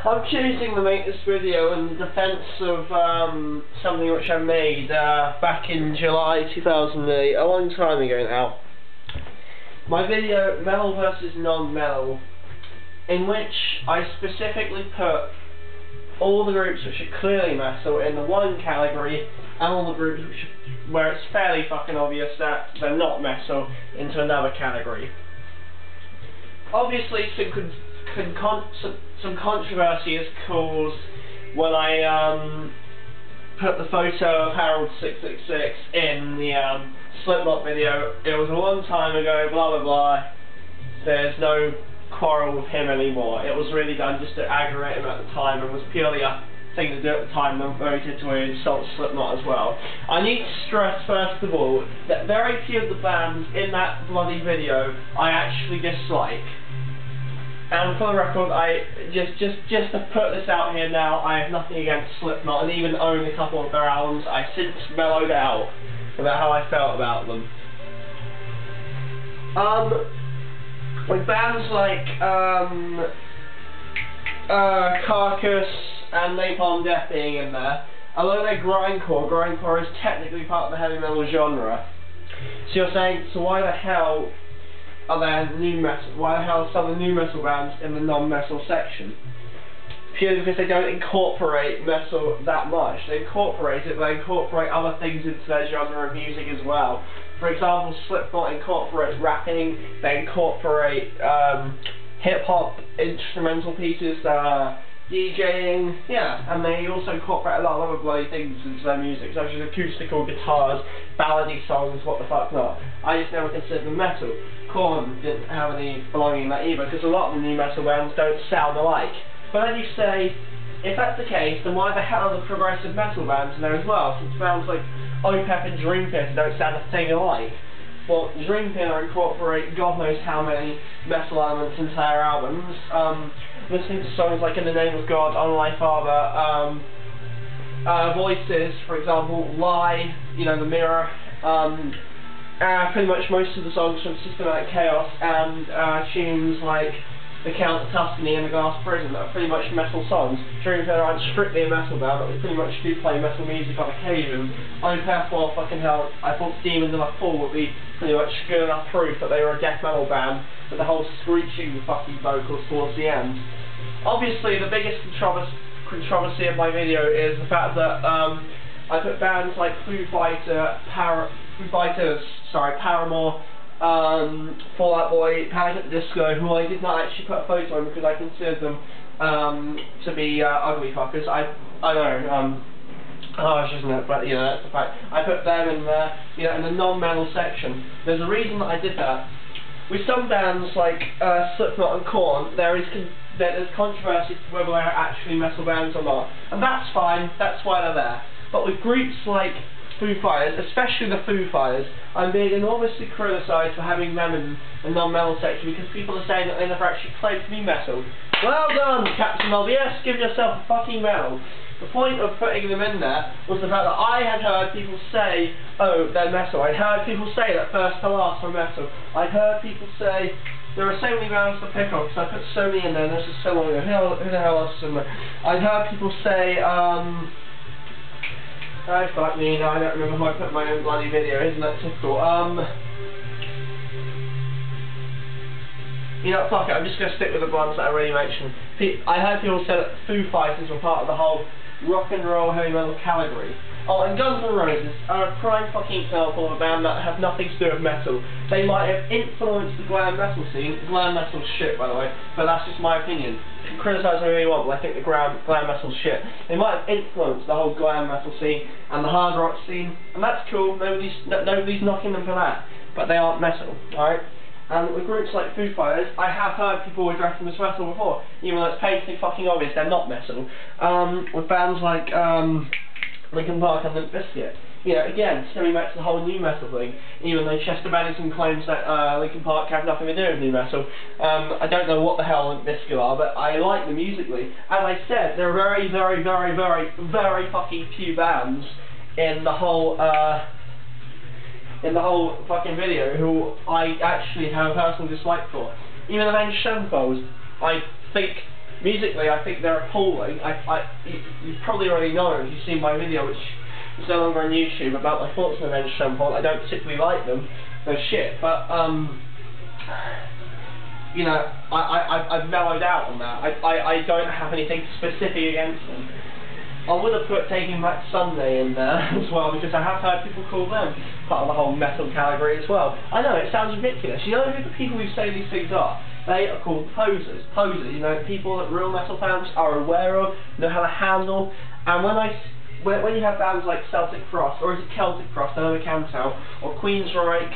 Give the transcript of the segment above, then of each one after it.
I'm choosing to make this video in defence of something which I made back in July 2008, a long time ago now. My video, metal versus non-metal, in which I specifically put all the groups which are clearly metal in the one category, and all the groups where it's fairly fucking obvious that they're not metal into another category. Obviously, some controversy is caused when I put the photo of Harold 666 in the Slipknot video. It was a long time ago, blah blah blah. There's no quarrel with him anymore. It was really done just to aggravate him at the time, and was purely a thing to do at the time, and voted to insult Slipknot as well. I need to stress first of all that very few of the bands in that bloody video I actually dislike. And for the record, I just to put this out here now, I have nothing against Slipknot, and even own a couple of their albums. I've since mellowed out about how I felt about them. With bands like Carcass and Napalm Death being in there, although they're grindcore is technically part of the heavy metal genre. So you're saying, so why the hell are there new metal? Why the hell are some of the new metal bands in the non-metal section? Purely because they don't incorporate metal that much. They incorporate it, but they incorporate other things into their genre of music as well. For example, Slipknot incorporate rapping, they incorporate hip-hop instrumental pieces, DJing, yeah, and they also incorporate a lot of other bloody things into their music, such as acoustical guitars, ballady songs, what the fuck not. I just never considered them metal. Korn didn't have any belonging in that either, because a lot of the new metal bands don't sound alike. But then you say, if that's the case, then why the hell are the progressive metal bands in there as well, since bands like Opeth and Dream Theater don't sound a thing alike? Well, Dream Theater incorporate God knows how many metal elements into their albums. Listening to songs like In the Name of God, On My Father, Voices, for example, Lie, you know, The Mirror, pretty much most of the songs from Systematic Chaos, and tunes like The Count of Tuscany and The Glass Prison are pretty much metal songs. Dream Theater aren't strictly a metal band, but they pretty much do play metal music on occasion. Opeth, well, fucking hell, I thought Demons of a Fool would be pretty much good enough proof that they were a death metal band, with the whole screeching fucking vocals towards the end. Obviously, the biggest controversy of my video is the fact that I put bands like Foo Fighters, Paramore, Fall Out Boy, Panic at the Disco, who I did not actually put a photo on because I considered them to be ugly fuckers. I know, harsh, isn't it? But you know, that's the fact. I put them in the, you know, in the non-metal section. There's a reason that I did that. With some bands like Slipknot and Korn, there's controversy as to whether they're actually metal bands or not, and that's fine. That's why they're there. But with groups like Foo Fighters, especially the Foo Fighters, I'm being enormously criticised for having them in the non-metal section because people are saying that they never actually claim to be metal. Well done, Captain LBS, give yourself a fucking medal. The point of putting them in there was the fact that I had heard people say, oh, they're metal. I'd heard people say that First to Last were metal. I'd heard people say, there are so many bands to pick on, because I put so many in there, and this is so long ago. Who the hell else is in there? I'd heard people say, oh, fuck me, no, I don't remember who I put in my own bloody video, isn't that typical? You know, fuck it, I'm just going to stick with the ones that I already mentioned. I heard people say that Foo Fighters were part of the whole rock and roll heavy metal category. Oh, and Guns N' Roses are a prime fucking example of a band that have nothing to do with metal. They might have influenced the glam metal scene. Glam metal's shit, by the way, but that's just my opinion. You can criticise me if you want, but I think the glam metal's shit. They might have influenced the whole glam metal scene and the hard rock scene, and that's cool. Nobody's knocking them for that, but they aren't metal, alright? And with groups like Foo Fighters, I have heard people address them as metal before, even though it's painfully fucking obvious they're not metal. With bands like Linkin Park and Limp Bizkit, you know, again, stemming back to the whole new metal thing, even though Chester Bennington claims that Linkin Park have nothing to do with new metal. I don't know what the hell Limp Bizkit are, but I like them musically. As I said, there are very, very, very, very, very fucking few bands in the whole fucking video who I actually have a personal dislike for. Even Avenged Sevenfold, I think Musically, I think they're appalling. You probably already know if you've seen my video, which is no longer on YouTube, about my thoughts on Avenged Sevenfold. I don't particularly like them. They're shit, but you know, I've mellowed out on that. I don't have anything specific against them. I would have put Taking Back Sunday in there as well, because I have heard people call them part of the whole metal category as well. I know, it sounds ridiculous. You know who the people who say these things are? They are called posers. Posers, you know, people that real metal fans are aware of, know how to handle. And when you have bands like Celtic Frost, or is it Celtic Frost, I never can tell, or Queensryche,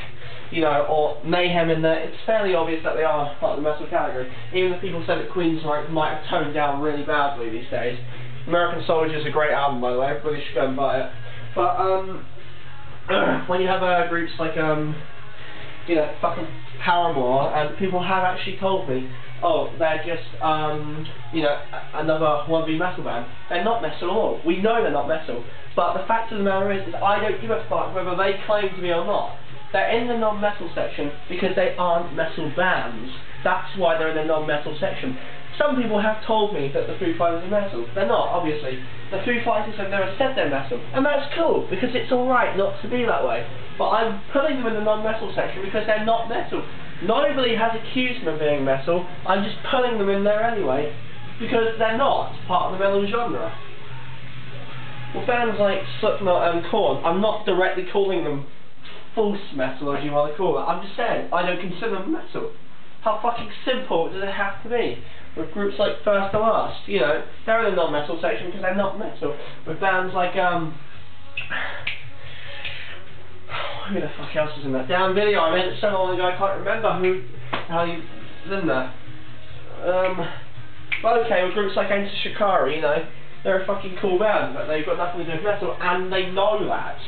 you know, or Mayhem in there, it's fairly obvious that they are part of the metal category. Even if people say that Queensryche might have toned down really badly these days. American Soldier is a great album, by the way, everybody should go and buy it. But when you have groups like you know, fucking Paramore, and people have actually told me, oh, they're just you know, another wannabe metal band. They're not metal at all. We know they're not metal. But the fact of the matter is I don't give a fuck whether they claim to be or not. They're in the non-metal section because they aren't metal bands. That's why they're in the non-metal section. Some people have told me that the Foo Fighters are metal. They're not, obviously. The Foo Fighters have never said they're metal. And that's cool, because it's alright not to be that way. But I'm putting them in the non-metal section because they're not metal. Nobody has accused them of being metal. I'm just putting them in there anyway, because they're not part of the metal genre. Well, bands like Slipknot and Korn, I'm not directly calling them false metal, as you want to call it. I'm just saying, I don't consider them metal. How fucking simple does it have to be? With groups like First to Last, you know, they're in the non-metal section because they're not metal. With bands like, who the fuck else was in that damn video? I made it so long ago I can't remember how you was in there. But okay, with groups like Enter Shikari, you know, they're a fucking cool band, but they've got nothing to do with metal, and they know that.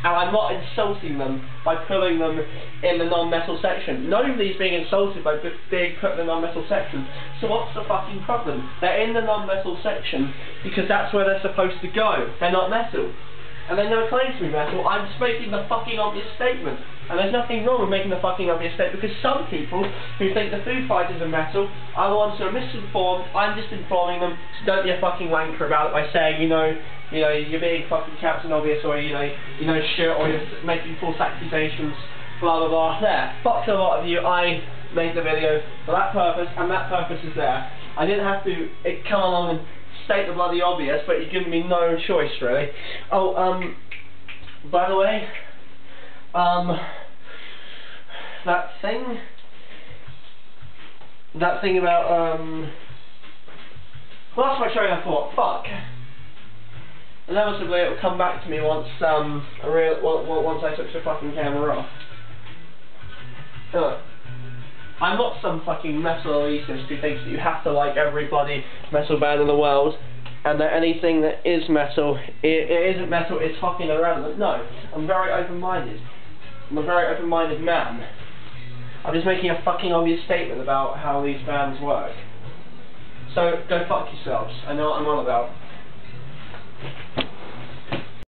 And I'm not insulting them by putting them in the non-metal section. Nobody's being insulted by being put in the non-metal section. So what's the fucking problem? They're in the non-metal section because that's where they're supposed to go. They're not metal. And they never claim to be metal. I'm just making the fucking obvious statement. And there's nothing wrong with making the fucking obvious statement, because some people who think the Foo Fighters are metal are the ones who are misinformed. I'm just informing them, so don't be a fucking wanker about it by saying, you know, you're being fucking Captain Obvious, or you know shit, or you're making false accusations, blah blah blah. There, fuck a lot of you. I made the video for that purpose, and that purpose is there. I didn't have to come along and state the bloody obvious, but you've given me no choice really. Oh, by the way, that thing about well, that's my train of thought. Fuck. Inevitably, it will come back to me once once I switch the fucking camera off. I'm not some fucking metal elitist who thinks that you have to like every bloody metal band in the world, and that anything that is metal, it isn't metal, it's fucking irrelevant. No, I'm very open-minded. I'm a very open-minded man. I'm just making a fucking obvious statement about how these bands work. So, go fuck yourselves. I know what I'm on about.